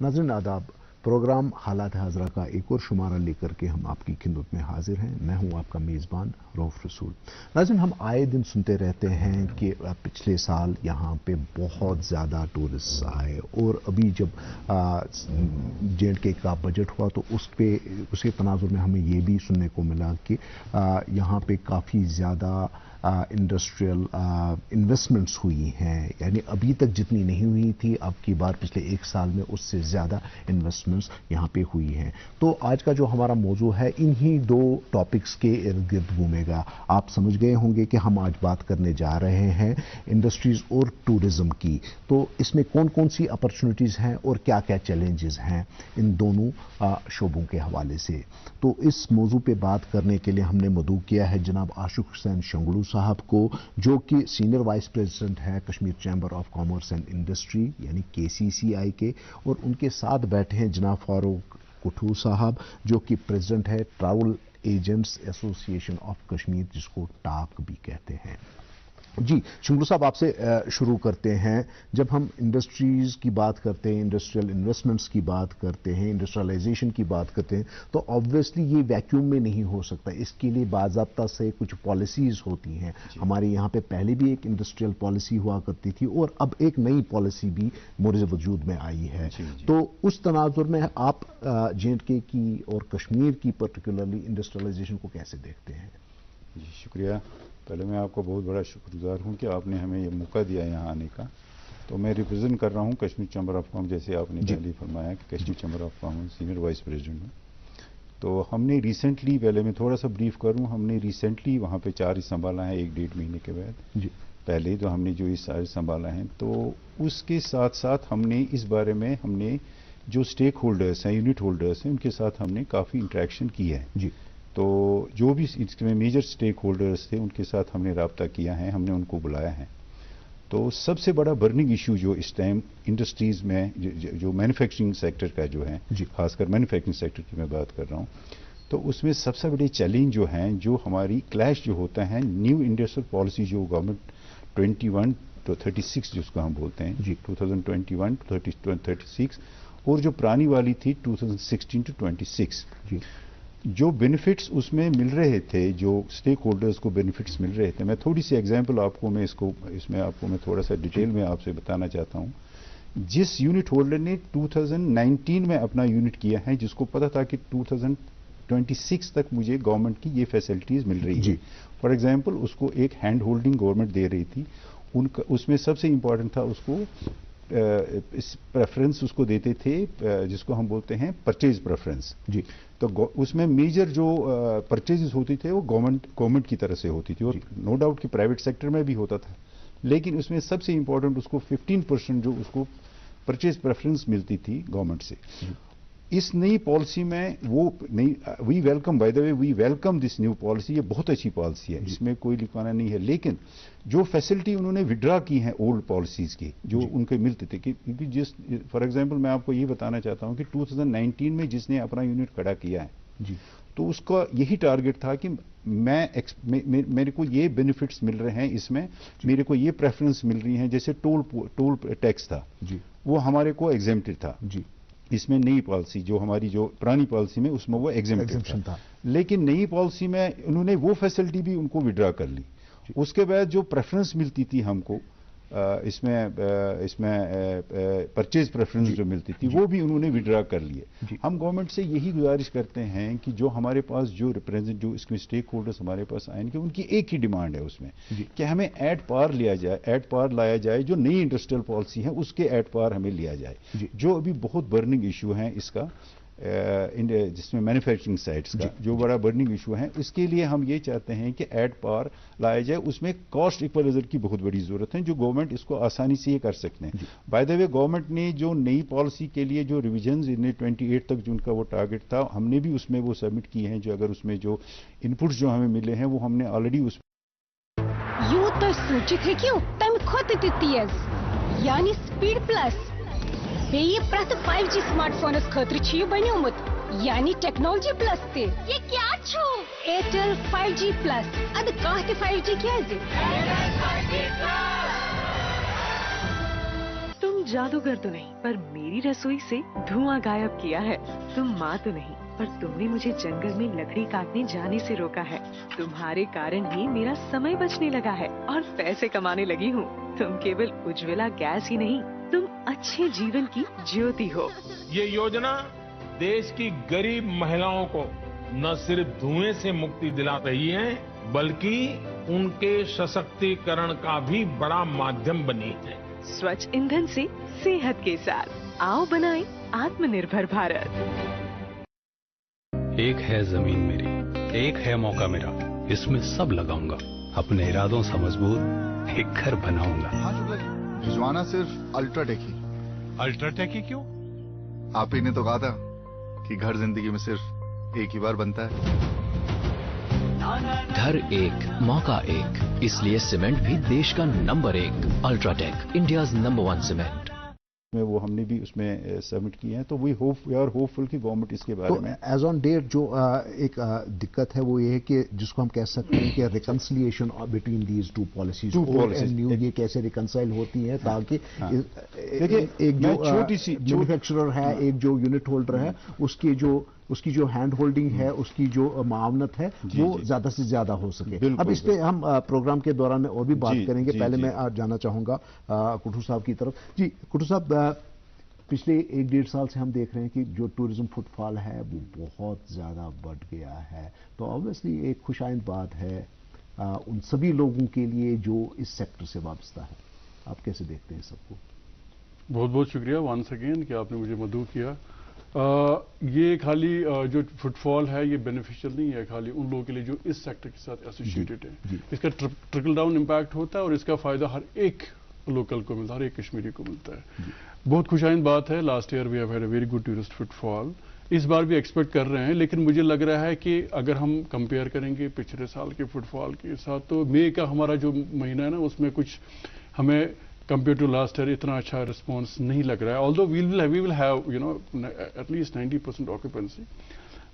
नाज़रीन आदाब, प्रोग्राम हालात हाज़रा का एक और शुमारा लेकर के हम आपकी खिदमत में हाजिर हैं। मैं हूं आपका मेज़बान रऊफ रसूल। नाज़रीन, हम आए दिन सुनते रहते हैं कि पिछले साल यहाँ पे बहुत ज़्यादा टूरिस्ट आए और अभी जब J&K का बजट हुआ तो उसके तनाजुर में हमें ये भी सुनने को मिला कि यहाँ पे काफ़ी ज़्यादा इंडस्ट्रियल इन्वेस्टमेंट्स हुई हैं, यानी अभी तक जितनी नहीं हुई थी अब की बार पिछले एक साल में उससे ज़्यादा इन्वेस्टमेंट्स यहाँ पे हुई हैं। तो आज का जो हमारा मौजू है इन्हीं दो टॉपिक्स के इर्द गिर्द घूमेगा। आप समझ गए होंगे कि हम आज बात करने जा रहे हैं इंडस्ट्रीज़ और टूरिज़म की। तो इसमें कौन कौन सी अपॉर्चुनिटीज़ हैं और क्या क्या चैलेंजेस हैं इन दोनों शोबों के हवाले से। तो इस मौजू पे बात करने के लिए हमने मदऊ किया है जनाब आशिक हुसैन शंगलू साहब को, जो कि सीनियर वाइस प्रेसिडेंट है Kashmir chamber of commerce and industry यानी KCCI के, और उनके साथ बैठे हैं जनाब फारूक कुठू साहब जो कि प्रेसिडेंट है travel agents association of Kashmir, जिसको टाक भी कहते हैं। जी शंगलू साहब, आपसे शुरू करते हैं। जब हम इंडस्ट्रीज़ की बात करते हैं, इंडस्ट्रियल इन्वेस्टमेंट्स की बात करते हैं, इंडस्ट्रियलाइजेशन की बात करते हैं, तो ऑब्वियसली ये वैक्यूम में नहीं हो सकता। इसके लिए बाज़ाब्ता से कुछ पॉलिसीज़ होती हैं। हमारे यहाँ पे पहले भी एक इंडस्ट्रियल पॉलिसी हुआ करती थी और अब एक नई पॉलिसी भी मोरज़ वजूद में आई है। तो उस तनाजुर में आप J&K की और कश्मीर की पर्टिकुलरली इंडस्ट्रियलाइजेशन को कैसे देखते हैं? जी शुक्रिया। पहले मैं आपका बहुत बड़ा शुक्रगुजार हूँ कि आपने हमें ये मौका दिया यहाँ आने का। तो मैं रिप्रेजेंट कर रहा हूँ कश्मीर चैम्बर ऑफ कॉमर्स, जैसे आपने पहले फरमाया कि Kashmir chamber of commerce senior vice president हूँ। तो हमने रिसेंटली, पहले मैं थोड़ा सा ब्रीफ करूँ, हमने रिसेंटली वहाँ पे चार्ज संभाला है 1-1.5 महीने के बाद। जी पहले तो हमने जो इस चार्ज संभाला है, तो उसके साथ साथ हमने इस बारे में हमने जो स्टेक होल्डर्स हैं, यूनिट होल्डर्स हैं, उनके साथ हमने काफ़ी इंटरेक्शन की है। जी तो जो भी इसमें मेजर स्टेक होल्डर्स थे उनके साथ हमने रब्ता किया है, हमने उनको बुलाया है। तो सबसे बड़ा बर्निंग इशू जो इस टाइम इंडस्ट्रीज़ में जो मैन्युफैक्चरिंग सेक्टर का जो है, खासकर मैन्युफैक्चरिंग सेक्टर की मैं बात कर रहा हूँ, तो उसमें सबसे बड़े चैलेंज जो हैं, जो हमारी क्लैश जो होता है न्यू इंडस्ट्रियल पॉलिसी जो गवर्नमेंट 21 to 36 जिसको हम बोलते हैं जी, 2021 to 36, और जो पुरानी वाली थी 2016 to 26 जी, जो बेनिफिट्स उसमें मिल रहे थे, जो स्टेक होल्डर्स को बेनिफिट्स मिल रहे थे, मैं थोड़ी सी एग्जांपल आपको मैं थोड़ा सा डिटेल में आपसे बताना चाहता हूं। जिस यूनिट होल्डर ने 2019 में अपना यूनिट किया है, जिसको पता था कि 2026 तक मुझे गवर्नमेंट की ये फैसिलिटीज मिल रही है, फॉर एग्जाम्पल उसको एक हैंड होल्डिंग गवर्नमेंट दे रही थी, उसमें सबसे इंपॉर्टेंट था उसको प्रेफरेंस उसको देते थे जिसको हम बोलते हैं परचेज प्रेफरेंस जी। तो उसमें मेजर जो परचेजेस होती थे वो गवर्नमेंट की तरफ से होती थी, और नो डाउट कि प्राइवेट सेक्टर में भी होता था, लेकिन उसमें सबसे इंपॉर्टेंट उसको 15% जो उसको परचेज प्रेफरेंस मिलती थी गवर्नमेंट से। इस नई पॉलिसी में वो नई, we welcome, by the way we welcome this new policy, ये बहुत अच्छी पॉलिसी है, इसमें कोई लिखवाना नहीं है। लेकिन जो फैसिलिटी उन्होंने विड्रा की है ओल्ड पॉलिसीज की, जो उनके मिलते थे, क्योंकि जिस फॉर एग्जांपल मैं आपको ये बताना चाहता हूं कि 2019 में जिसने अपना यूनिट खड़ा किया है जी, तो उसका यही टारगेट था कि मेरे को ये बेनिफिट्स मिल रहे हैं, इसमें मेरे को ये प्रेफरेंस मिल रही हैं, जैसे टोल टैक्स था जी, वो हमारे को एग्जेम्प्टेड था जी। इसमें नई पॉलिसी जो हमारी जो पुरानी पॉलिसी में उसमें वो एग्जेम्प्शन था, लेकिन नई पॉलिसी में उन्होंने वो फैसिलिटी भी उनको विड्रा कर ली। उसके बाद जो प्रेफरेंस मिलती थी हमको इसमें परचेज प्रेफरेंस जो मिलती थी वो भी उन्होंने विड्रा कर लिए। हम गवर्नमेंट से यही गुजारिश करते हैं कि जो हमारे पास जो रिप्रेजेंट जो इसमें स्टेक होल्डर्स हमारे पास आएंगे, उनकी एक ही डिमांड है उसमें कि हमें एट पार लाया जाए, जो नई इंडस्ट्रियल पॉलिसी है उसके एट पार हमें लिया जाए। जो अभी बहुत बर्निंग इशू है इसका जिसमें मैन्युफैक्चरिंग साइट्स का जो बड़ा बर्निंग इशू है, इसके लिए हम ये चाहते हैं कि एट पार लाया जाए। उसमें कॉस्ट इक्वलाइजर की बहुत बड़ी जरूरत है, जो गवर्नमेंट इसको आसानी से ये कर सकते हैं। बाय द वे गवर्नमेंट ने जो नई पॉलिसी के लिए जो रिविजन्स इन्हें 28 तक जो उनका वो टारगेट था, हमने भी उसमें वो सबमिट किए हैं। जो अगर उसमें जो इनपुट्स जो हमें मिले हैं वो हमने ऑलरेडी उस यानी स्पीड प्लस बेये प्रत 5G स्मार्टफोनस खतर छ ये बन्योमुत, यानी टेक्नोलॉजी प्लस ते। ये क्या छो? Airtel 5G plus. अद काह ते 5G क्या है? तुम जादूगर तो नहीं, पर मेरी रसोई से धुआं गायब किया है। तुम माँ तो नहीं, पर तुमने मुझे जंगल में लकड़ी काटने जाने से रोका है। तुम्हारे कारण ही मेरा समय बचने लगा है और पैसे कमाने लगी हूँ। तुम केवल उज्ज्वला गैस ही नहीं, तुम अच्छे जीवन की ज्योति हो। ये योजना देश की गरीब महिलाओं को न सिर्फ धुएं से मुक्ति दिला रही है, बल्कि उनके सशक्तिकरण का भी बड़ा माध्यम बनी है। स्वच्छ ईंधन से सेहत के साथ आओ बनाएं आत्मनिर्भर भारत। एक है जमीन मेरी, एक है मौका मेरा, इसमें सब लगाऊंगा, अपने इरादों से मजबूत एक घर बनाऊंगा। हाँ शुक्ला जी, भिजवाना सिर्फ अल्ट्राटेक ही। अल्ट्राटेक ही क्यों? आप ही ने तो कहा था कि घर जिंदगी में सिर्फ एक ही बार बनता है। घर एक, मौका एक, इसलिए सीमेंट भी देश का number 1। UltraTech, India's number 1 cement. में वो हमने भी उसमें सबमिट किए हैं, तो वी आर होपफुल कि गवर्नमेंट इसके बारे में एज ऑन डेट जो एक दिक्कत है वो ये है कि जिसको हम कह सकते हैं कि reconciliation between these two policies old and new, ये कैसे रिकंसाइल होती हैं ताकि एक जो छोटी सी मैन्युफैक्चरर है, एक जो यूनिट होल्डर है, उसकी जो हैंड होल्डिंग है, उसकी जो मावनत है, वो ज्यादा से ज्यादा हो सके। अब इस पे हम प्रोग्राम के दौरान और भी बात करेंगे। पहले मैं आज जाना चाहूंगा कुट्टू साहब की तरफ। जी कुट्टू साहब, पिछले 1-1.5 साल से हम देख रहे हैं कि जो टूरिज्म फुटफॉल है वो बहुत ज्यादा बढ़ गया है, तो ऑब्वियसली एक खुशाइंद बात है उन सभी लोगों के लिए जो इस सेक्टर से वाबस्ता है। आप कैसे देखते हैं सबको? बहुत बहुत शुक्रिया वंस अगेन कि आपने मुझे मदऊ किया। ये खाली जो फुटफॉल है ये बेनिफिशियल नहीं है खाली उन लोगों के लिए जो इस सेक्टर के साथ एसोसिएटेड है। इसका ट्रिकल डाउन इम्पैक्ट होता है और इसका फायदा हर एक लोकल को मिलता है, हर एक कश्मीरी को मिलता है। बहुत खुशाइंद बात है। Last year we have had a very good tourist footfall, इस बार भी एक्सपेक्ट कर रहे हैं, लेकिन मुझे लग रहा है कि अगर हम कंपेयर करेंगे पिछले साल के फुटफॉल के साथ, तो मई का हमारा जो महीना है ना, उसमें कुछ हमें कंपेयर टू लास्ट ईयर इतना अच्छा रिस्पॉन्स नहीं लग रहा है। Although we will have you know at least 90% occupancy,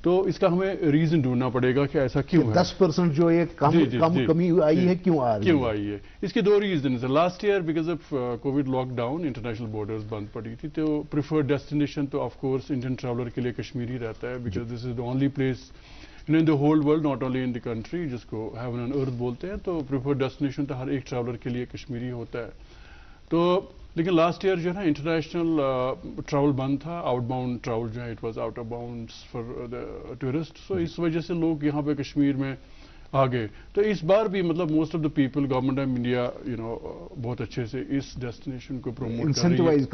तो इसका हमें रीजन ढूंढना पड़ेगा कि ऐसा क्यों है। 10% जो ये कमी आई है, क्यों आई है? इसके 2 रीजन है। Last year because of Covid lockdown international borders बंद पड़ी थी, तो प्रिफर्ड डेस्टिनेशन तो ऑफ कोर्स इंडियन ट्रैवलर के लिए कश्मीर ही रहता है, because this is the only place in the whole world, not only in the country, जिसको हेवन एंड अर्थ बोलते हैं। तो प्रिफर्ड डेस्टिनेशन तो हर एक ट्रैवलर के लिए कश्मीरी होता है। तो लेकिन लास्ट ईयर जो है ना इंटरनेशनल ट्रैवल बंद था, आउटबाउंड ट्रैवल जो है it was out of bounds for the tourist, so इस वजह से लोग यहाँ पे कश्मीर में आ गए। तो इस बार भी मतलब most of the people, government of India you know बहुत अच्छे से इस डेस्टिनेशन को प्रमोट इंसेंटिवाइज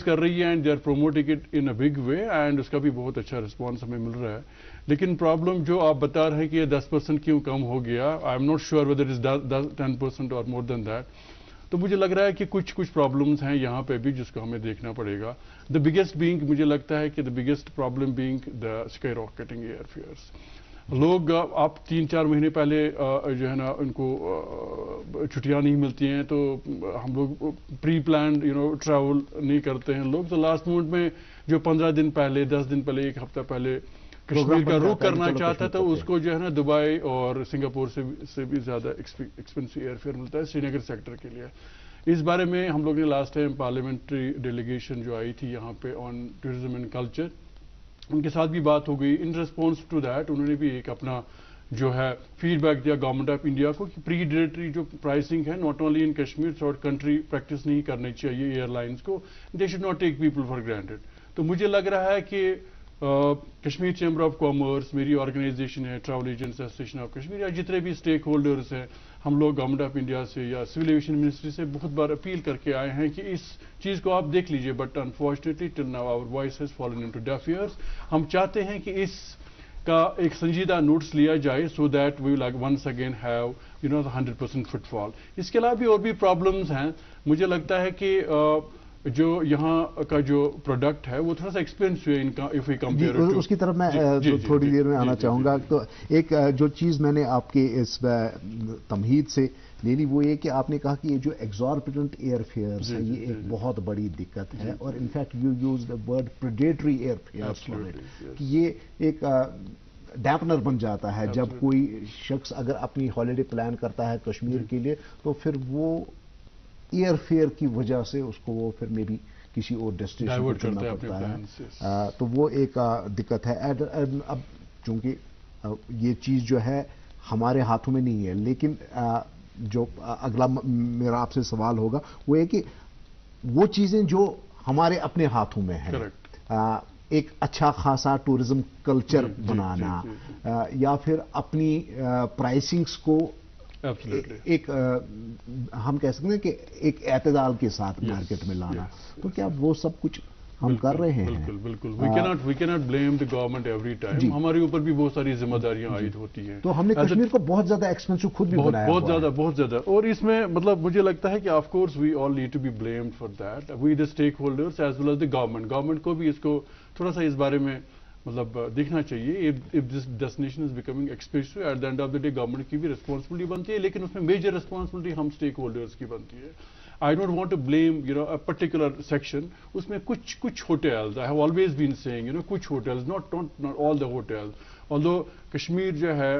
कर रही है and they are promoting it in a big way, and उसका भी बहुत अच्छा रिस्पॉन्स हमें मिल रहा है। लेकिन प्रॉब्लम जो आप बता रहे हैं कि ये 10% क्यों कम हो गया, आई am not sure whether is 10% और मोर देन दैट। तो मुझे लग रहा है कि कुछ प्रॉब्लम्स हैं यहाँ पे भी जिसको हमें देखना पड़ेगा। द बिगेस्ट बीइंग, मुझे लगता है कि the biggest problem being the sky rocketing air fares. लोग आप 3-4 महीने पहले जो है ना उनको छुट्टियां नहीं मिलती हैं, तो हम लोग pre planned you know travel नहीं करते हैं लोग, तो लास्ट मोमेंट में जो 15 दिन पहले, 10 दिन पहले, 1 हफ्ता पहले कश्मीर का रुख करना चाहता था, उसको जो है ना दुबई और सिंगापुर से भी ज्यादा एक्सपेंसिव एयरफेयर मिलता है श्रीनगर सेक्टर के लिए। इस बारे में हम लोग ने लास्ट टाइम पार्लियामेंट्री डेलीगेशन जो आई थी यहाँ पे ऑन टूरिज्म एंड कल्चर, उनके साथ भी बात हो गई। इन रिस्पॉन्स टू दैट उन्होंने भी एक अपना जो है फीडबैक दिया गवर्नमेंट ऑफ इंडिया को कि प्रीडेटरी जो प्राइसिंग है not only in Kashmir throughout country practice नहीं करनी चाहिए एयरलाइंस को, they should not take people for granted. तो मुझे लग रहा है कि कश्मीर चैम्बर ऑफ कॉमर्स, मेरी ऑर्गेनाइजेशन है travel agents association of Kashmir, या जितने भी स्टेक होल्डर्स हैं, हम लोग गवर्नमेंट ऑफ इंडिया से या सिविल एविएशन मिनिस्ट्री से बहुत बार अपील करके आए हैं कि इस चीज़ को आप देख लीजिए, but unfortunately till now our voice has fallen into deaf ears. हम चाहते हैं कि इस का एक संजीदा नोट्स लिया जाए, so that we will once again have you know 100% footfall. इसके अलावा भी और भी प्रॉब्लम्स हैं। मुझे लगता है कि जो यहाँ का जो प्रोडक्ट है वो थोड़ा सा एक्सपेंसिव है इनका, इफ वी कंपेयर टू। उसकी तरफ मैं थोड़ी देर में आना चाहूंगा। तो एक जो चीज़ मैंने आपके इस तमहीद से ले ली वो ये कि आपने कहा कि ये जो एग्जॉर्बिटेंट एयर फेयर्स है ये एक बहुत बड़ी दिक्कत है, और in fact you use the word predatory air fares for it, कि ये एक डैम्पनर बन जाता है जब कोई शख्स अगर अपनी हॉलिडे प्लान करता है कश्मीर के लिए, तो फिर वो ایئر فیئر کی وجہ سے اس کو وہ پھر میں بھی کسی اور ڈیسٹینیشن کو چننا پڑتا ہے، تو وہ ایک دقت ہے۔ اب چونکہ یہ چیز جو ہے ہمارے ہاتھوں میں نہیں ہے، لیکن جو اگلا میرا آپ سے سوال ہوگا وہ ہے کہ وہ چیزیں جو ہمارے اپنے ہاتھوں میں ہیں، ایک اچھا خاصا ٹورزم کلچر بنانا، یا پھر اپنی پرائسنگز کو ایک ہم کہہ سکتے ہیں کہ ایک اعتدال کے ساتھ مارکیٹ میں لانا، تو کیا وہ سب کچھ ہم کر رہے ہیں؟ بالکل بالکل، we cannot blame the government every time, ہمارے اوپر بھی بہت ساری ذمہ داریاں عائد ہوتی ہیں، تو ہم نے کشمیر کو بہت زیادہ ایکسپینسو خود بھی بنایا، بہت زیادہ، اور اس میں مطلب مجھے لگتا ہے کہ of course we all need to be blamed for that, we the stakeholders as well as the government کو بھی اس کو تھوڑا سا اس بارے میں مطلب دیکھنا چاہیے۔ If this destination is becoming expensive, at the end of the day government کی بھی ریسپانسبلٹی بنتی ہے، لیکن اس میں میجر ریسپانسبلٹی ہم اسٹیک ہولڈرز کی بنتی ہے۔ I don't want to blame, a particular section. اس میں کچھ hotels, I have always been saying, کچھ hotels, not all the hotels. Although Kashmir جو ہے,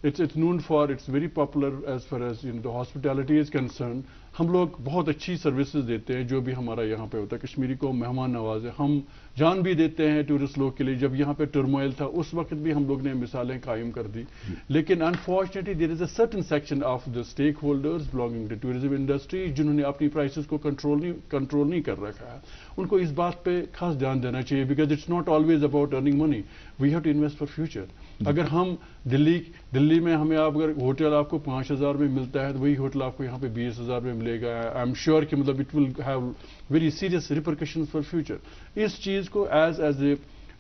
it's known for, it's very popular as far as the hospitality is concerned. ہم لوگ بہت اچھی services دیتے ہیں، جو بھی ہمارا یہاں پہ ہوتا ہے کشمیری کو مہمان نواز ہے، ہم جان بھی دیتے ہیں ٹورسٹ لوگ کے لیے۔ جب یہاں پہ ٹرموائل تھا اس وقت بھی ہم لوگ نے مثالیں قائم کر دی، لیکن unfortunately there is a certain section of the stakeholders belonging to tourism industry جنہوں نے اپنی پرائسز کو کنٹرول نہیں کر رکھا ہے۔ ان کو اس بات پہ خاص دھیان دینا چاہیے، because it's not always about earning money, we have to invest for future. اگر ہم دلی میں ہمیں اگر ہوٹل آپ کو 5,000 میں ملتا ہے تو وہی ہوٹل آپ کو یہاں پہ 20,000 میں ملے گا، آئی ایم شیور کہ مطلب it will have very serious repercussions for future. اس چیز کو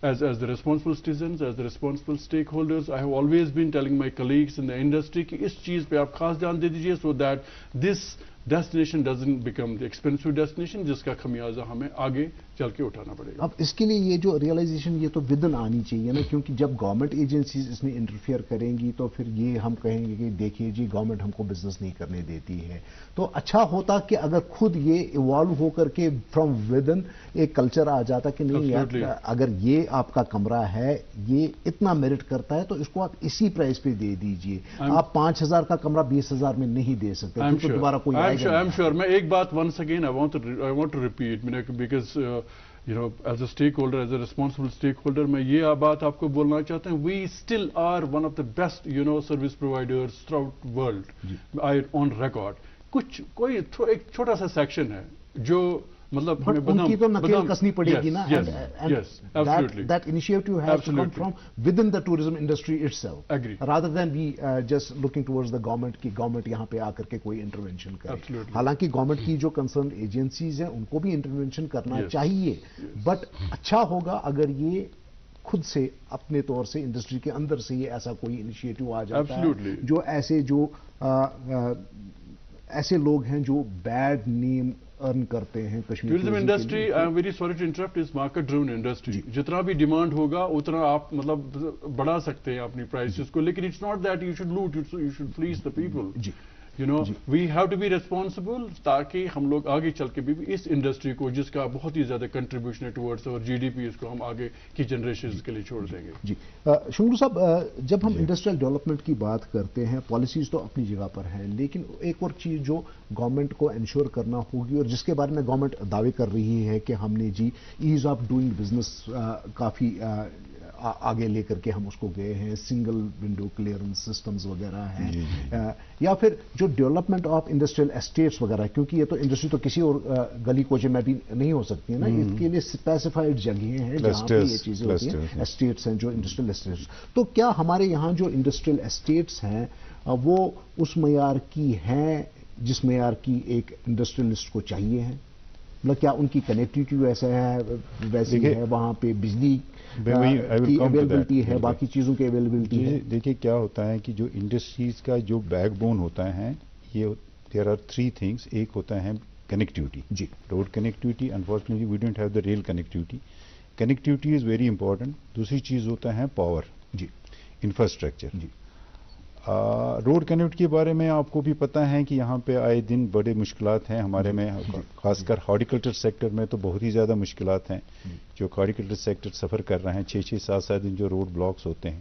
as the responsible citizens, as the responsible stakeholders, I have always been telling my colleagues in the industry کہ اس چیز پہ آپ خاص دھیان دے دیجیے so that this destination doesn't become the expensive destination جس کا خمیازہ ہمیں آگے چل کے اٹھانا پڑے گا۔ اب اس کے لیے یہ جو ریئلائزیشن یہ تو ودن آنی چاہیے نا، کیونکہ جب گورنمنٹ ایجنسیز اس میں انٹرفیئر کریں گی تو پھر یہ ہم کہیں گے کہ دیکھیے جی گورنمنٹ ہم کو بزنس نہیں کرنے دیتی ہے۔ تو اچھا ہوتا کہ اگر خود یہ ایوالو ہو کر کے فرام ودن ایک کلچر آ جاتا کہ نہیں یار اگر یہ آپ کا کمرہ ہے یہ اتنا میرٹ کرتا ہے تو اس کو آپ اسی پرائز پہ دے دیجئے، آپ 5,000 کا کمرہ 20,000 میں نہیں دے سکتے کیونکہ دوبارہ کوئی آئے گا۔ I'm sure. میں ایک بات once again I want to repeat because as a stakeholder, as a responsible stakeholder, میں یہ بات آپ کو بولنا چاہتا ہوں، we still are one of the best service providers throughout world on record۔ کوئی ایک چھوٹا سا سیکشن ہے جو مطلب ان کی تو نکیل کسنی پڑے گی نا، that initiative has to come from within the tourism industry itself rather than we just looking towards the government کی گورنمنٹ یہاں پہ آ کر کے کوئی انٹروینشن کرے۔ حالانکہ گورنمنٹ کی جو کنسرن ایجنسیز ہیں ان کو بھی انٹروینشن کرنا چاہیے، بٹ اچھا ہوگا اگر یہ خود سے اپنے طور سے انڈسٹری کے اندر سے یہ ایسا کوئی انیشیٹو آ جاتا ہے جو ایسے لوگ ہیں جو بیڈ نیم ارن کرتے ہیں Kashmir. Tourism industry I am very sorry to interrupt is market driven industry, جتنا بھی ڈیمانڈ ہوگا اتنا آپ مطلب بڑھا سکتے ہیں اپنی پرائسز کو، لیکن it's not that you should loot, you should fleece the people. We have to be responsible تاکہ ہم لوگ آگے چل کے بھی اس انڈسٹری کو جس کا بہت ہی زیادہ کنٹریبیوشن ہے ٹورڈز اور جی ڈی پی، اس کو ہم آگے کی جنریشنز کے لیے چھوڑ دیں گے۔ جی شنگرو صاحب، جب ہم انڈسٹریل ڈیولپمنٹ کی بات کرتے ہیں پالیسیز تو اپنی جگہ پر ہیں، لیکن ایک اور چیز جو گورنمنٹ کو انشور کرنا ہوگی اور جس کے بارے میں گورنمنٹ دعوے کر رہی ہے کہ ہم نے جی ایز آف ڈوئنگ بزنس کافی آگے لے کر کے ہم اس کو گئے ہیں، سنگل ونڈو کلیئرنس سسٹمز وغیرہ ہیں، یا پھر جو ڈیولپمنٹ آف انڈسٹریل اسٹیٹس وغیرہ، کیونکہ یہ تو انڈسٹری تو کسی اور گلی کوچے میں بھی نہیں ہو سکتی ہے نا، اس کے لیے اسپیسیفائڈ جگہیں ہیں جہاں پہ یہ چیزیں ہوتی ہیں، اسٹیٹس ہیں جو انڈسٹریل اسٹیٹس۔ تو کیا ہمارے یہاں جو انڈسٹریل اسٹیٹس ہیں وہ اس معیار کی ہیں جس معیار کی ایک انڈسٹریلسٹ کو چاہیے ہیں؟ مطلب کیا ان کی کنیکٹیوٹی ویسے ہے، وہاں پہ بجلی کی اویلیبلٹی ہے، باقی چیزوں کی اویلیبلٹی ہے؟ دیکھیے کیا ہوتا ہے کہ جو انڈسٹریز کا جو بیک بون ہوتا ہے یہ دیر آر 3 تھنگس۔ ایک ہوتا ہے کنیکٹیوٹی، جی road connectivity, unfortunately we don't have the real connectivity, connectivity is very important. دوسری چیز ہوتا ہے پاور، جی انفراسٹرکچر۔ جی روڈ کنیکٹ کے بارے میں آپ کو بھی پتہ ہے کہ یہاں پہ آئے دن بڑے مشکلات ہیں ہمارے میں، خاص کر ہارٹیکلچر سیکٹر میں تو بہت ہی زیادہ مشکلات ہیں جو ہارٹیکلچر سیکٹر سفر کر رہے ہیں، 6-7 دن جو روڈ بلاکس ہوتے ہیں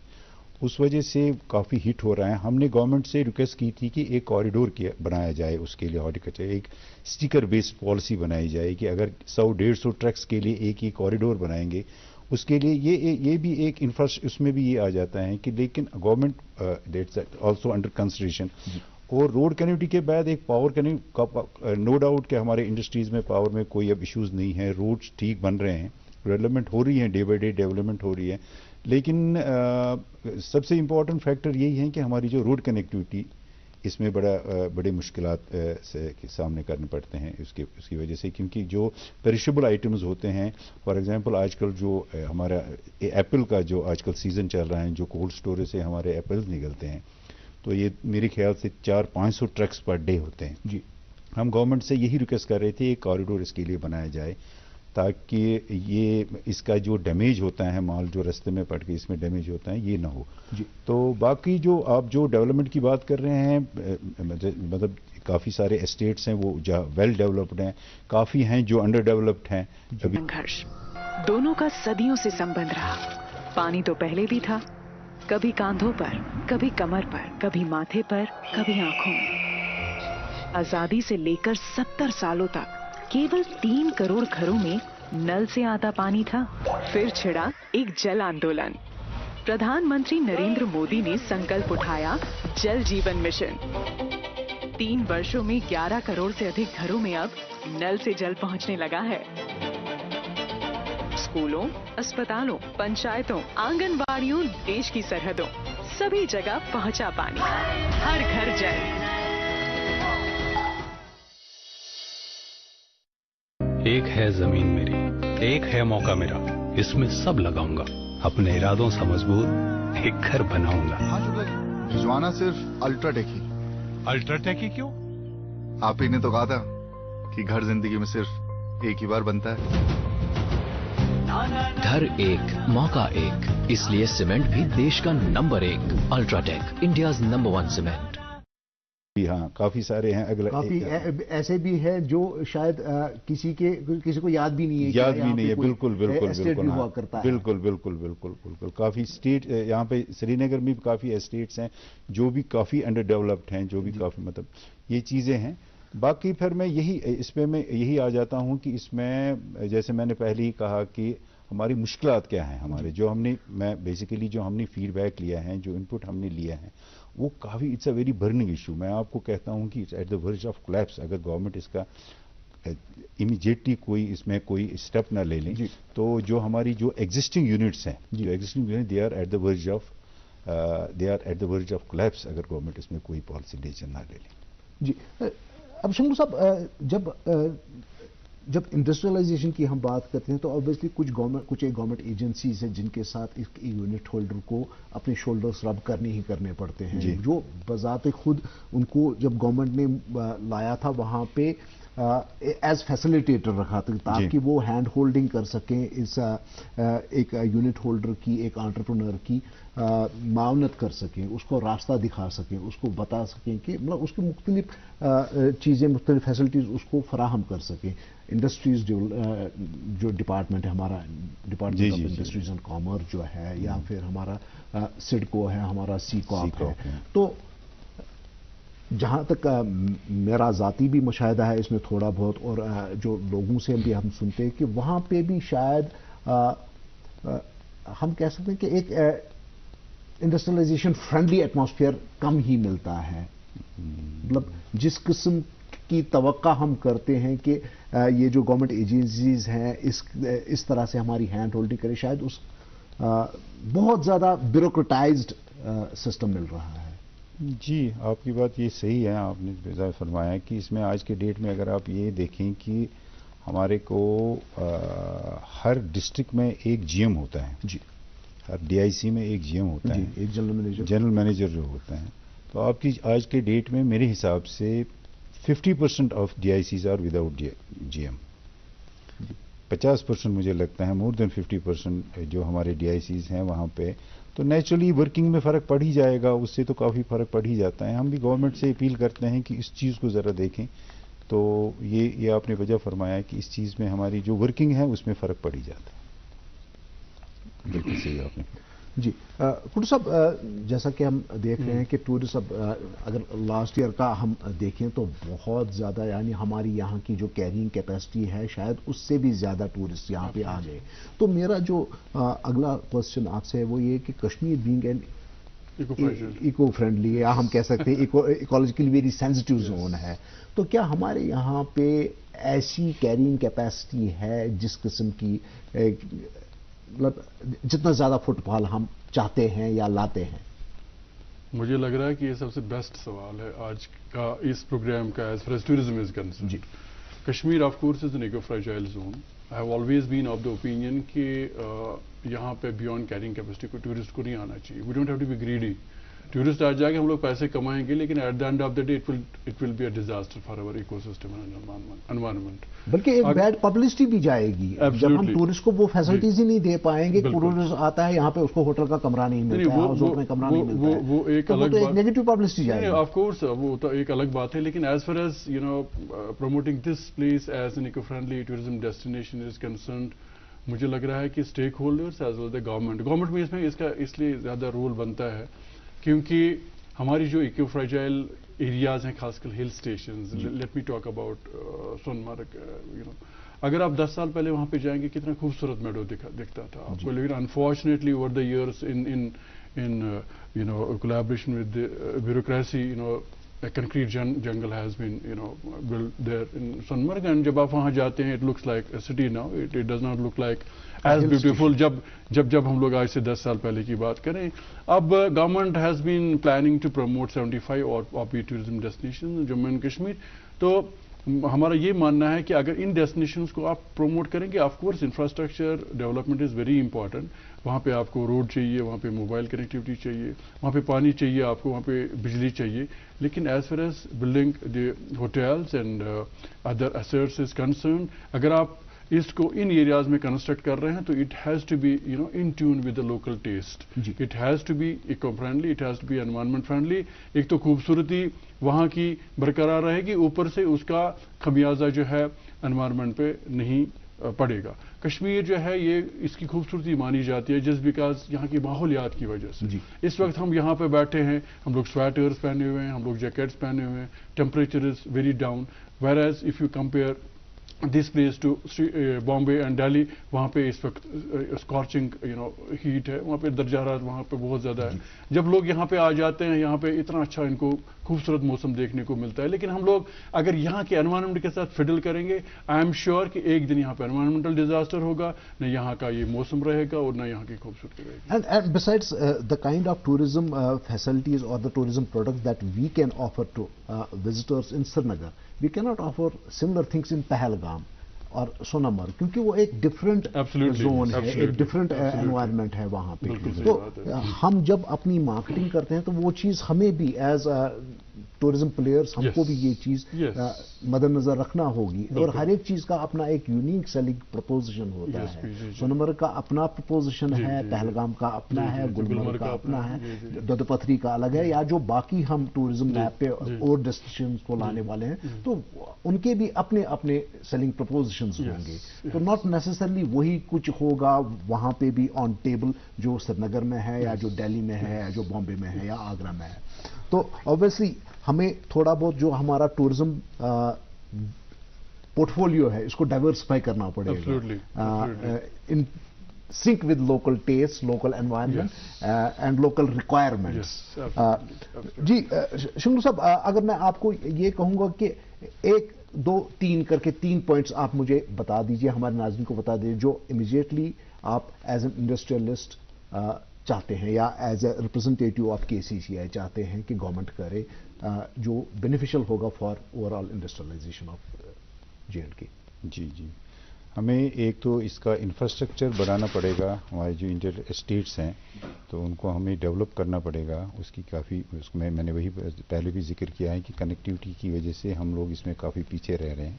उस वजह से काफ़ी हिट हो रहा है। हमने गवर्नमेंट से रिक्वेस्ट की थी कि एक कॉरिडोर बनाया जाए, उसके लिए हॉर्टिकल्चर एक स्टिकर बेस्ड पॉलिसी बनाई जाए कि अगर 100-150 ट्रक्स के लिए एक ही कॉरिडोर बनाएंगे, उसके लिए ये भी एक इंफ्रास्ट्रक्चर, उसमें भी ये आ जाता है कि लेकिन government that's also under consideration. और रोड कनेक्टिविटी के बाद एक पावर कनेक्ट, नो डाउट कि हमारे इंडस्ट्रीज में पावर में कोई अब इश्यूज नहीं है, रोड्स ठीक बन रहे हैं, डेवलपमेंट हो रही है, डे बाई डे डेवलपमेंट हो रही है। लेकिन सबसे इम्पॉर्टेंट फैक्टर यही है कि हमारी जो रोड कनेक्टिविटी, इसमें बड़े मुश्किलात के सामने करने पड़ते हैं उसकी वजह से, क्योंकि जो पेरिशेबल आइटम्स होते हैं, फॉर एग्जांपल आजकल जो हमारा एप्पल का जो आजकल सीज़न चल रहा है, जो कोल्ड स्टोरेज से हमारे एप्पल्स निकलते हैं, तो ये मेरे ख्याल से 400-500 ट्रक्स पर डे होते हैं जी। हम गवर्नमेंट से यही रिक्वेस्ट कर रहे थे एक कॉरिडोर इसके लिए बनाया जाए, ताकि ये इसका जो डैमेज होता है, माल जो रास्ते में पड़ के इसमें डैमेज होता है, ये ना हो जी। तो बाकी जो आप जो डेवलपमेंट की बात कर रहे हैं, मतलब काफ़ी सारे एस्टेट्स हैं वो वेल डेवलप्ड हैं, काफ़ी हैं जो अंडर डेवलप्ड हैं। संघर्ष दोनों का सदियों से संबंध रहा। पानी तो पहले भी था, कभी कांधों पर, कभी कमर पर, कभी माथे पर, कभी आंखों में। आजादी से लेकर 70 सालों तक केवल 3 करोड़ घरों में नल से आता पानी था। फिर छिड़ा एक जल आंदोलन। प्रधानमंत्री नरेंद्र मोदी ने संकल्प उठाया जल जीवन मिशन। 3 वर्षों में 11 करोड़ से अधिक घरों में अब नल से जल पहुंचने लगा है। स्कूलों, अस्पतालों, पंचायतों, आंगनबाड़ियों, देश की सरहदों, सभी जगह पहुंचा पानी। हर घर जल। एक है जमीन मेरी, एक है मौका मेरा, इसमें सब लगाऊंगा, अपने इरादों से मजबूत एक घर बनाऊंगा। हाँ शुक्ला जी, भिजवाना सिर्फ अल्ट्राटेक ही। अल्ट्राटेक ही क्यों? आप ही ने तो कहा था कि घर जिंदगी में सिर्फ एक ही बार बनता है। घर एक, मौका एक, इसलिए सीमेंट भी देश का number 1 UltraTech, India's number 1 cement. हाँ, काफी सारे हैं। अगला काफी ऐसे भी है जो शायद किसी को याद भी नहीं है, बिल्कुल हुआ करता है। बिल्कुल काफी स्टेट यहाँ पे श्रीनगर में भी काफी एस्टेट्स हैं जो भी काफी अंडर डेवलप्ड हैं, जो भी काफी मतलब ये चीजें हैं। बाकी फिर मैं यही आ जाता हूँ कि इसमें जैसे मैंने पहले ही कहा कि हमारी मुश्किलात क्या हैं, हमारे जो हमने फीडबैक लिया है, जो इनपुट हमने लिया है, वो काफ़ी it's a very burning issue. मैं आपको कहता हूं कि it's eight the verge of collapse. अगर गवर्नमेंट इसका इमीडिएटली इसमें कोई स्टेप ना ले लें, तो जो हमारी जो एग्जिस्टिंग यूनिट्स हैं, they are at the verge of collapse, अगर गवर्नमेंट इसमें कोई पॉलिसी डिसीजन ना ले लें जी। अब शंभू साहब, जब इंडस्ट्रियलाइजेशन की हम बात करते हैं तो ऑब्वियसली कुछ एक गवर्नमेंट एजेंसीज हैं जिनके साथ इस यूनिट होल्डर को अपने शोल्डर्स रब करने पड़ते हैं, जो बजाते खुद उनको जब गवर्नमेंट ने लाया था वहां पे एज फैसिलिटेटर रखा था, ताकि वो हैंड होल्डिंग कर सकें इस एक यूनिट होल्डर की, एक एंटरप्रेन्योर की मावनत कर सकें, उसको रास्ता दिखा सकें, उसको बता सकें कि मतलब उसकी मुख्तलिफ चीज़ें, मुख्तलिफ फैसिलिटीज़ उसको फराहम कर सकें। इंडस्ट्रीज जो डिपार्टमेंट है हमारा, department of industries and commerce जो है, या फिर हमारा सिडको है, हमारा सीकॉप है। तो जहाँ तक मेरा ज़ाती भी मुशाहिदा है इसमें थोड़ा बहुत, और जो लोगों से भी हम सुनते हैं कि वहाँ पे भी शायद हम कह सकते हैं कि एक इंडस्ट्रियलाइजेशन फ्रेंडली एटमॉस्फेयर कम ही मिलता है। मतलब जिस किस्म की तवक्का हम करते हैं कि ये जो गवर्नमेंट एजेंसीज हैं इस तरह से हमारी हैंड होल्डिंग करें, शायद उस बहुत ज़्यादा ब्यूरोक्रेटाइज्ड सिस्टम मिल रहा है। जी, आपकी बात ये सही है। आपने बेजा फरमाया कि इसमें आज के डेट में अगर आप ये देखें कि हमारे को हर डिस्ट्रिक्ट में एक जीएम होता है जी, हर डीआईसी में एक जीएम होता है, एक जनरल मैनेजर जो होता है। तो आपकी आज के डेट में मेरे हिसाब से 50% ऑफ डीआईसीज आर विदाउट जीएम। 50% मुझे लगता है, मोर देन 50% जो हमारे डीआईसीज हैं वहाँ पे, तो नेचुरली वर्किंग में फ़र्क पड़ ही जाएगा, उससे तो काफ़ी फ़र्क पड़ ही जाता है। हम भी गवर्नमेंट से अपील करते हैं कि इस चीज़ को ज़रा देखें। तो ये आपने वजह फरमाया कि इस चीज़ में हमारी जो वर्किंग है उसमें फ़र्क पड़ ही जाता है। बिल्कुल सही आपने। جی کٹو صاحب، جیسا کہ ہم دیکھ رہے ہیں کہ ٹورسٹ اب اگر لاسٹ ایئر کا ہم دیکھیں تو بہت زیادہ، یعنی ہماری یہاں کی جو کیرینگ کیپیسٹی ہے شاید اس سے بھی زیادہ ٹورسٹ یہاں پہ آ گئے. تو میرا جو اگلا کوشچن آپ سے ہے وہ یہ کہ Kashmir being an eco friendly, یا ہم کہہ سکتے ہیں ایکولوجیکلی ویری سینسٹیو زون ہے، تو کیا ہمارے یہاں پہ ایسی کیرینگ کیپیسٹی ہے جس قسم کی مطلب جتنا زیادہ فٹ فال ہم چاہتے ہیں یا لاتے ہیں؟ مجھے لگ رہا ہے کہ یہ سب سے بیسٹ سوال ہے آج کا اس پروگرام کا as far as tourism is concerned. جی، Kashmir of course is an eco fragile zone. I have always been of the opinion کہ یہاں پہ بیونڈ کیرنگ کیپیسٹی کو ٹورسٹ کو نہیں آنا چاہیے. We don't have to be greedy. Tourist آ جائے گا، ہم لوگ پیسے کمائیں گے، لیکن at the end of the day it will be a disaster for over eco system and environment. بلکہ ایک بیڈ پبلسٹی بھی جائے گی جب ہم ٹورسٹ کو وہ فیسلٹیز ہی نہیں دے پائیں گے. ٹورسٹ آتا ہے یہاں پہ، اس کو ہوٹل کا کمرہ نہیں ملتا ہے، ہاؤس میں کمرہ نہیں ملتا ہے، وہ ایک الگ نیگیٹو پبلسٹی جائے گی. آف کورس وہ تو ایک الگ بات ہے، لیکن as far as promoting this place as an eco friendly tourism destination is concerned, مجھے لگ رہا ہے کہ stakeholders as well the government میں اس کا اس لیے زیادہ رول بنتا ہے کیونکہ ہماری جو ایکو فریجائل ایریاز ہیں، خاص کر ہل stations, let me talk about Sonamarg. اگر آپ 10 سال پہلے وہاں پہ جائیں گے کتنا خوبصورت میڈو دکھتا تھا آپ کو، لیکن unfortunately over the years in collaboration with bureaucracy a concrete jungle has been built there in Sonmarg, and جب آپ وہاں جاتے ہیں it looks like a city now. It does not look like as beautiful جب ہم لوگ آج سے 10 سال پہلے کی بات کریں. اب government has been planning to promote 75 اور tourism destinations Jammu and Kashmir. تو ہمارا یہ ماننا ہے کہ اگر ان ڈیسٹینیشنز کو آپ پروموٹ کریں گے، of course infrastructure development is very important. وہاں پہ آپ کو روڈ چاہیے، وہاں پہ موبائل کنیکٹیوٹی چاہیے، وہاں پہ پانی چاہیے آپ کو، وہاں پہ بجلی چاہیے. لیکن as far as building the hotels and other assets is concern, اگر آپ اس کو ان ایریاز میں کنسٹرکٹ کر رہے ہیں تو it has to be in tune with the local taste. It has to be eco friendly, it has to be environment friendly. ایک تو خوبصورتی وہاں کی برقرار رہے گی، اوپر سے اس کا خمیازہ جو ہے انوائرمنٹ پہ نہیں پڑے گا. کشمیر جو ہے یہ اس کی خوبصورتی مانی جاتی ہے جسٹ بیکاز یہاں کی ماحولیات کی وجہ سے. اس وقت ہم یہاں پہ بیٹھے ہیں، ہم لوگ سویٹرز پہنے ہوئے ہیں، ہم لوگ جیکٹس پہنے ہوئے ہیں، temperature is very down. Whereas if you compare this place to Bombay and Delhi, وہاں پہ اس وقت اسکارچنگ ہیٹ ہے، وہاں پہ درجہ حرارت وہاں پہ بہت زیادہ ہے. جب لوگ یہاں پہ آ جاتے ہیں، یہاں پہ اتنا اچھا ان کو خوبصورت موسم دیکھنے کو ملتا ہے، لیکن ہم لوگ اگر یہاں کے انوائرمنٹ کے ساتھ فڈل کریں گے، آئی ایم شیور کہ ایک دن یہاں پہ انوائرمنٹل ڈیزاسٹر ہوگا، نہ یہاں کا یہ موسم رہے گا اور نہ یہاں کی خوبصورتی رہے گی. And besides the kind of tourism facilities or the tourism products that we can offer to visitors in Srinagar, we cannot offer similar things in Pahalgam اور سونامرگ، کیونکہ وہ ایک ڈفرینٹ زون ہے، ایک ڈفرینٹ انوائرمنٹ ہے وہاں پہ. تو ہم جب اپنی مارکیٹنگ کرتے ہیں تو وہ چیز ہمیں بھی ایز ٹورزم پلیئرز ہم کو بھی یہ چیز مد نظر رکھنا ہوگی. اور ہر ایک چیز کا اپنا ایک یونیک سیلنگ پروپوزیشن ہوتا ہے. سونامرگ کا اپنا پروپوزیشن ہے، پہلگام کا اپنا ہے، گلمرگ کا اپنا ہے، دودھ پتھری کا الگ ہے، یا جو باقی ہم ٹورزم میپ پہ اور ڈیسٹینیشن کو لانے والے ہیں تو ان کے بھی اپنے اپنے سیلنگ پروپوزیشنز ہوں گے. تو ناٹ نیسسرلی وہی کچھ ہوگا وہاں پہ بھی آن ٹیبل جو سری نگر میں ہے یا جو دہلی میں ہے یا جو بامبے میں ہے یا آگرہ میں ہے. تو obviously ہمیں تھوڑا بہت جو ہمارا ٹورزم پورٹ فولیو ہے اس کو ڈائیورسفائی کرنا پڑے گا ان sync with local tastes, local environment, and local requirements. جی شنگو صاحب، اگر میں آپ کو یہ کہوں گا کہ ایک دو تین کر کے 3 پوائنٹس آپ مجھے بتا دیجئے، ہمارے ناظرین کو بتا دیجئے، جو امیجیٹلی آپ ایز این انڈسٹریلسٹ چاہتے ہیں یا as a representative of KCCI چاہتے ہیں کہ گورنمنٹ کرے، جو بینیفیشل ہوگا for over all industrialization of JNK. جی ہمیں ایک تو اس کا انفراسٹرکچر بنانا پڑے گا. ہمارے جو انٹر اسٹیٹس ہیں تو ان کو ہمیں ڈیولپ کرنا پڑے گا. اس کی کافی میں نے وہی پہلے بھی ذکر کیا ہے کہ کنیکٹیوٹی کی وجہ سے ہم لوگ اس میں کافی پیچھے رہ رہے ہیں.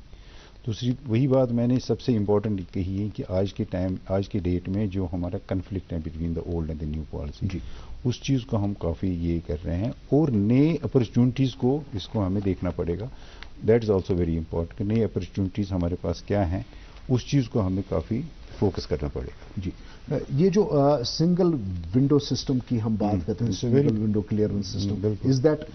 دوسری وہی بات میں نے سب سے امپورٹنٹ کہی ہے کہ آج کے ڈیٹ میں جو ہمارا کنفلکٹ ہے between the old and the new policy, اس چیز کو ہم کافی یہ کر رہے ہیں. اور نئے اپرچونٹیز کو اس کو ہمیں دیکھنا پڑے گا. That is also very important کہ نئے اپرچونٹیز ہمارے پاس کیا ہیں، اس چیز کو ہمیں کافی फोकस करना पड़ेगा। जी, ये जो सिंगल विंडो सिस्टम की हम बात करते हैं, single window clearance system, is that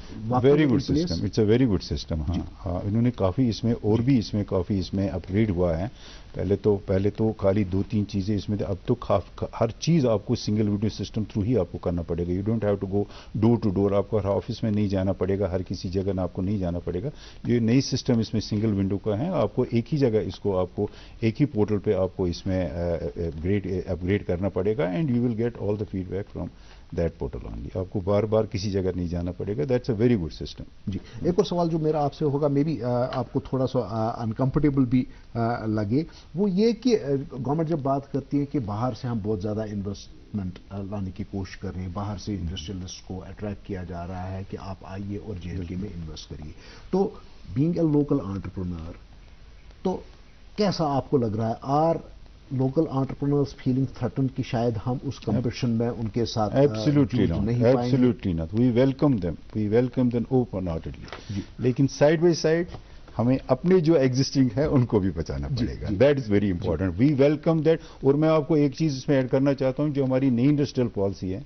very good system? It's a very good system. हाँ, इन्होंने काफ़ी इसमें और भी इसमें काफ़ी इसमें अपग्रेड हुआ है। पहले तो खाली 2-3 चीज़ें इसमें थे, अब तो हर चीज़ आपको सिंगल विंडो सिस्टम थ्रू ही आपको करना पड़ेगा। You don't have to go door to door, आपको हर ऑफिस में नहीं जाना पड़ेगा, हर किसी जगह ना आपको नहीं जाना पड़ेगा। ये नई सिस्टम इसमें सिंगल विंडो का है, आपको एक ही जगह इसको आपको एक ही पोर्टल पे आपको इसमें अपग्रेड करना पड़ेगा and you will get all the feedback from that portal only. आपको बार बार किसी जगह नहीं जाना पड़ेगा। That's a very good system. जी, एक और सवाल जो मेरा आपसे होगा, मे बी आपको थोड़ा सा अनकंफर्टेबल भी लगे, वो ये कि गवर्नमेंट जब बात करती है कि बाहर से हम बहुत ज़्यादा इन्वेस्टमेंट लाने की कोशिश कर रहे हैं, बाहर से इंडस्ट्रियलिस्ट को अट्रैक्ट किया जा रहा है कि आप आइए और JNK में इन्वेस्ट करिए, तो बीइंग ए लोकल एंटरप्रेन्योर, तो कैसा आपको लग रहा है? Are local entrepreneurs feeling threaten कि शायद हम उस कंपटीशन में उनके साथ absolutely not. We welcome them open heartedly, लेकिन साइड बाय साइड हमें अपने जो एग्जिस्टिंग है उनको भी बचाना पड़ेगा। That is very important. We welcome that. और मैं आपको एक चीज इसमें ऐड करना चाहता हूं, जो हमारी नई इंडस्ट्रियल पॉलिसी है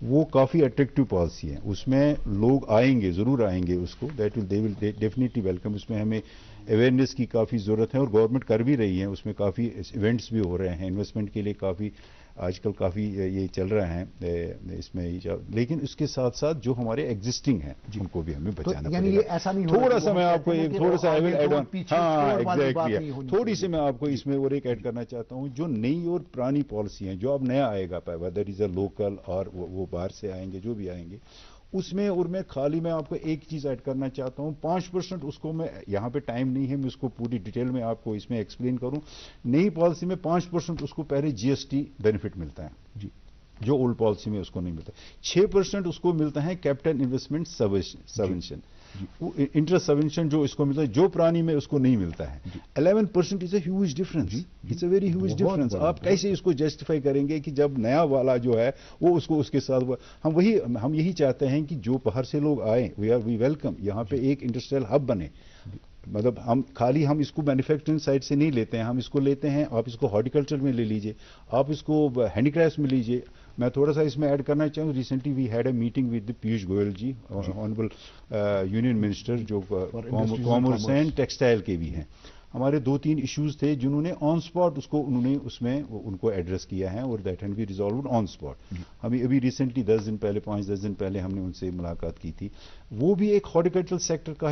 वो काफ़ी अट्रैक्टिव पॉलिसी है, उसमें लोग आएंगे, ज़रूर आएंगे उसको, दे विल डेफिनेटली वेलकम। उसमें हमें अवेयरनेस की काफ़ी ज़रूरत है और गवर्नमेंट कर भी रही है, उसमें काफ़ी इवेंट्स भी हो रहे हैं, इन्वेस्टमेंट के लिए काफ़ी आजकल काफ़ी ये चल रहा है इसमें। लेकिन उसके साथ साथ जो हमारे एग्जिस्टिंग हैं उनको भी हमें बचाना पड़ेगा। थोड़ा सा मैं आपको एक थोड़ा सा एड ऑन, हाँ एग्जैक्टली, थोड़ी सी मैं आपको इसमें और एक ऐड करना चाहता हूँ। जो नई और पुरानी पॉलिसी हैं, जो अब नया आएगा, वेदर इज अ लोकल और वो बाहर से आएंगे, जो भी आएंगे, उसमें और मैं आपको एक चीज ऐड करना चाहता हूं। 5% उसको मैं यहां पे टाइम नहीं है, मैं उसको पूरी डिटेल में आपको इसमें एक्सप्लेन करूं। नई पॉलिसी में 5% उसको पहले GST बेनिफिट मिलता है जी, जो ओल्ड पॉलिसी में उसको नहीं मिलता। 6% उसको मिलता है capital investment subvention, interest subvention जो इसको मिलता है, जो पुरानी में उसको नहीं मिलता है। 11% is a huge difference, it's a very huge difference. आप कैसे इसको जस्टिफाई करेंगे कि जब नया वाला जो है वो उसको उसके साथ हम यही चाहते हैं कि जो बाहर से लोग आए, वी वेलकम, यहाँ पे एक इंडस्ट्रियल हब बने। मतलब हम इसको मैन्युफैक्चरिंग साइड से नहीं लेते हैं, हम इसको लेते हैं, आप इसको हॉर्टिकल्चर में ले लीजिए, आप इसको हैंडीक्राफ्ट में लीजिए। मैं थोड़ा सा इसमें ऐड करना चाहूँ, recently we had a meeting with Piyush Goyal ji, honourable union minister जो कॉमर्स एंड टेक्सटाइल के भी हैं। हमारे 2-3 इश्यूज थे जिन्होंने ऑन स्पॉट उनको एड्रेस किया है और that had be resolved on spot. हमें अभी रिसेंटली 5-10 दिन पहले हमने उनसे मुलाकात की थी। वो भी एक हॉर्टिकल्चरल सेक्टर का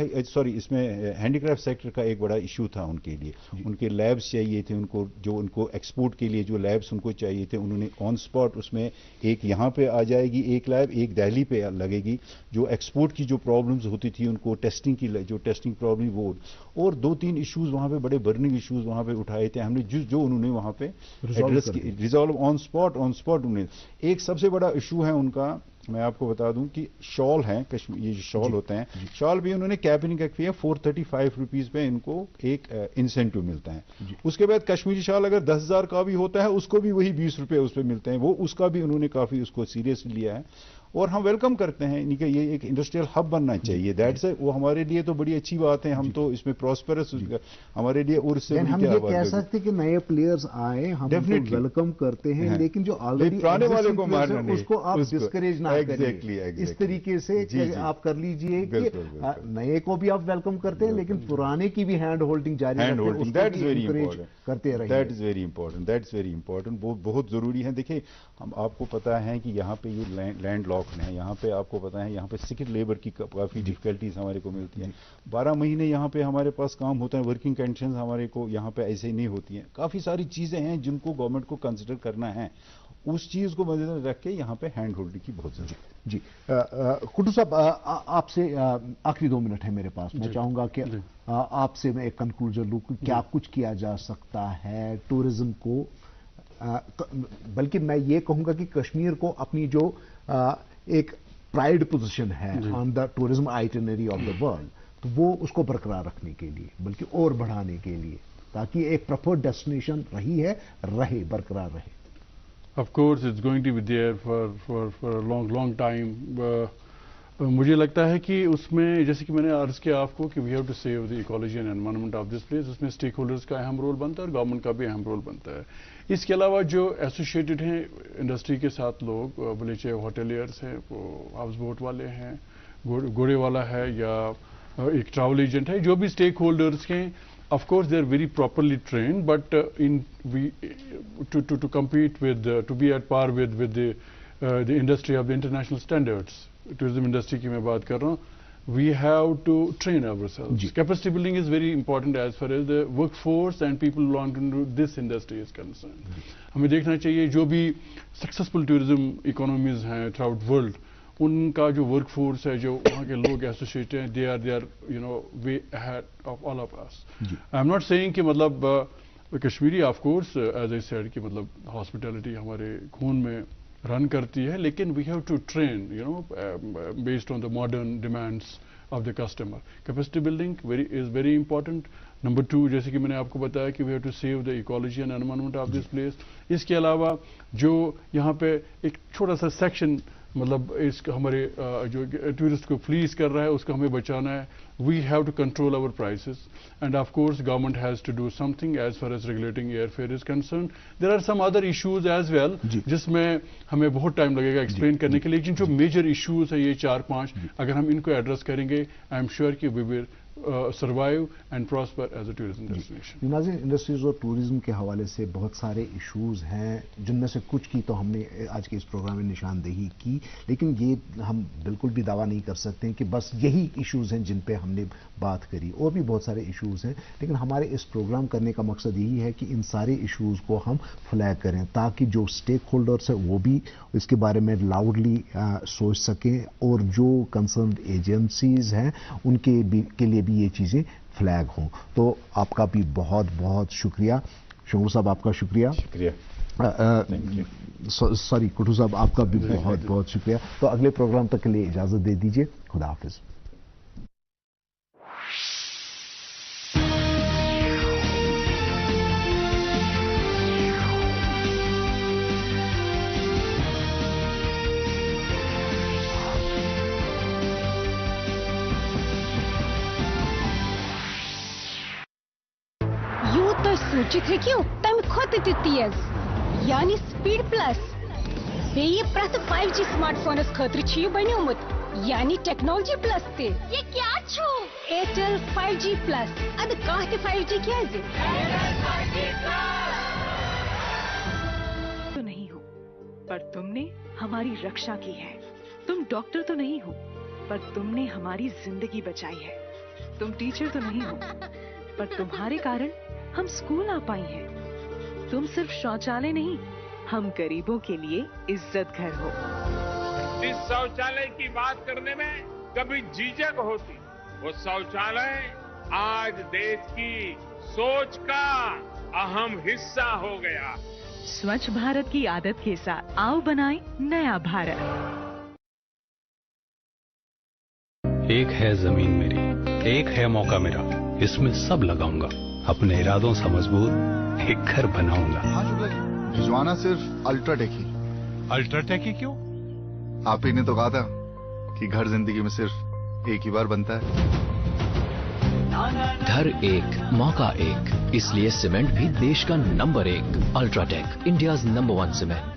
इसमें हैंडीक्राफ्ट सेक्टर का एक बड़ा इशू था उनके लिए। उनके लैब्स चाहिए थे उनको एक्सपोर्ट के लिए जो लैब्स उनको चाहिए थे, उन्होंने ऑन स्पॉट उसमें एक यहाँ पे आ जाएगी एक लैब, एक दिल्ली पे लगेगी। जो एक्सपोर्ट की जो प्रॉब्लम्स होती थी उनको टेस्टिंग की जो टेस्टिंग प्रॉब्लम वो, और 2-3 इश्यूज वहाँ पे बड़े बर्निंग इश्यूज वहाँ पे उठाए थे हमने, जो उन्होंने वहाँ पे एड्रेस रिजॉल्व ऑन स्पॉट उन्होंने। एक सबसे बड़ा इशू है उनका, मैं आपको बता दूं कि शॉल हैं, कश्मीर ये जो शॉल होते हैं, शॉल भी उन्होंने कैबिनेट एक्ट किया, 435 रुपीज पे इनको एक इंसेंटिव मिलता है। उसके बाद कश्मीरी शॉल अगर 10,000 का भी होता है उसको भी वही 20 रुपए उस पर मिलते हैं, वो उसका भी उन्होंने काफी उसको सीरियसली लिया है और हम वेलकम करते हैं इनका। ये एक इंडस्ट्रियल हब बनना चाहिए, दैट्स वो हमारे लिए तो बड़ी अच्छी बात है, हम तो इसमें प्रॉस्पेरस हमारे लिए। और इससे हम ये कह सकते कि नए प्लेयर्स आए, हम उनको वेलकम करते हैं, लेकिन जो ऑलरेडी पुराने वाले को मारना नहीं, उसको आप डिस्करेज ना करिए इस तरीके से आप कर लीजिए कि नए को भी आप वेलकम करते हैं लेकिन पुराने की भी हैंड होल्डिंग जारी करते रहिए। दैट इज वेरी इंपॉर्टेंट, वो बहुत जरूरी है। देखिए हम आपको पता है कि यहाँ पे ये लैंड लॉक है, यहाँ पे आपको पता है यहाँ पे स्किल्ड लेबर की काफी डिफिकल्टीज हमारे को मिलती हैं। 12 महीने यहाँ पे हमारे पास काम होता है, वर्किंग कंडीशंस हमारे को यहाँ पे ऐसे ही नहीं होती हैं। काफी सारी चीजें हैं जिनको गवर्नमेंट को कंसिडर करना है, उस चीज को मद्देनजर रख के यहाँ पे हैंड होल्डिंग की बहुत जरूरत है। जी कुट्टू साहब, आपसे आखिरी 2 मिनट है मेरे पास, मैं चाहूंगा कि आपसे मैं एक कंक्लूजन लूं कि क्या कुछ किया जा सकता है टूरिज्म को, बल्कि मैं ये कहूंगा कि कश्मीर को अपनी जो एक प्राइड पोजीशन है on the tourism itinerary of the world, तो वो उसको बरकरार रखने के लिए, बल्कि और बढ़ाने के लिए, ताकि एक प्रेफर्ड डेस्टिनेशन रहे बरकरार रहे। Of course, it's going to be there for a long time. मुझे लगता है कि उसमें जैसे कि मैंने अर्ज किया आपको कि we have to save the ecology and environment of this place, उसमें स्टेक होल्डर्स का अहम रोल बनता है और गवर्नमेंट का भी अहम रोल बनता है। इसके अलावा जो एसोसिएटेड हैं इंडस्ट्री के साथ लोग, बोले चाहे होटेलियर्स हैं, हाउस बोट वाले हैं, घोड़े वाला है या एक ट्रैवल एजेंट है, जो भी स्टेक होल्डर्स हैं, of course they are very properly trained, but to compete with to be at par with the industry of the international standards, tourism industry की मैं बात कर रहा हूँ, we have to train ourselves. Capacity building is very important as far as the workforce and people belonging to this industry is concerned. हमें देखना चाहिए जो भी successful tourism economies हैं throughout world, उनका जो वर्कफोर्स है, जो वहाँ के लोग एसोसिएट हैं, they are you know way ahead of all of us. I am not saying कि मतलब Kashmiri of course as I said कि मतलब हॉस्पिटैलिटी हमारे खून में रन करती है, लेकिन we have to train you know based on the modern demands of the customer. Capacity building is very important. Number 2, जैसे कि मैंने आपको बताया कि we have to save the ecology and environment of this place. इसके अलावा जो यहाँ पे एक छोटा सा सेक्शन मतलब इस हमारे जो टूरिस्ट को फ्लीज कर रहा है उसको हमें बचाना है। We have to control our prices and of course government has to do something as far as regulating air fare is concern. There are some other issues as well जिसमें हमें बहुत टाइम लगेगा एक्सप्लेन करने के लिए, लेकिन जो major issues है ये 4-5 अगर हम इनको एड्रेस करेंगे, आई एम श्योर कि we will survive and prosper as a tourism destination. नाज़रीन, इंडस्ट्रीज और टूरिज्म के हवाले से बहुत सारे इश्यूज हैं, जिनमें से कुछ की तो हमने आज के इस प्रोग्राम में निशानदेही की, लेकिन ये हम बिल्कुल भी दावा नहीं कर सकते हैं कि बस यही इश्यूज हैं जिन पे हमने बात करी। और भी बहुत सारे इश्यूज हैं, लेकिन हमारे इस प्रोग्राम करने का मकसद यही है कि इन सारे इश्यूज को हम फ्लैग करें ताकि जो स्टेक होल्डर्स है वो भी इसके बारे में लाउडली सोच सकें और जो कंसर्न एजेंसीज हैं उनके के लिए भी ये चीजें फ्लैग हों। तो आपका भी बहुत बहुत शुक्रिया। शंगू साहब, आपका शुक्रिया। सॉरी कुटू साहब, आपका भी बहुत बहुत शुक्रिया। तो अगले प्रोग्राम तक के लिए इजाजत दे दीजिए। खुदा हाफिज। सूचित है कि तम खोत तेज यानी स्पीड प्लस बेये प्रत 5G स्मार्टफोनस खतर छी बन्योमुत यानी टेक्नोलॉजी प्लस ते। ये क्या छो? Airtel 5G plus. अद काह 5G क्या है? तो नहीं हो, पर तुमने हमारी रक्षा की है। तुम डॉक्टर तो नहीं हो, पर तुमने हमारी जिंदगी बचाई है। तुम टीचर तो नहीं हो, पर तुम्हारे कारण हम स्कूल आ पाई हैं। तुम सिर्फ शौचालय नहीं, हम गरीबों के लिए इज्जत घर हो। इस शौचालय की बात करने में कभी झिझक होती, वो शौचालय आज देश की सोच का अहम हिस्सा हो गया। स्वच्छ भारत की आदत के साथ आओ बनाएं नया भारत। एक है जमीन मेरी, एक है मौका मेरा, इसमें सब लगाऊंगा। अपने इरादों से मजबूत एक घर बनाऊंगा। हाँ शुक्ला जी, भिजवाना सिर्फ अल्ट्राटेक ही। अल्ट्राटेक ही क्यों? आप ही ने तो कहा था कि घर जिंदगी में सिर्फ एक ही बार बनता है। घर एक मौका एक, इसलिए सीमेंट भी देश का number 1 UltraTech, India's number 1 cement.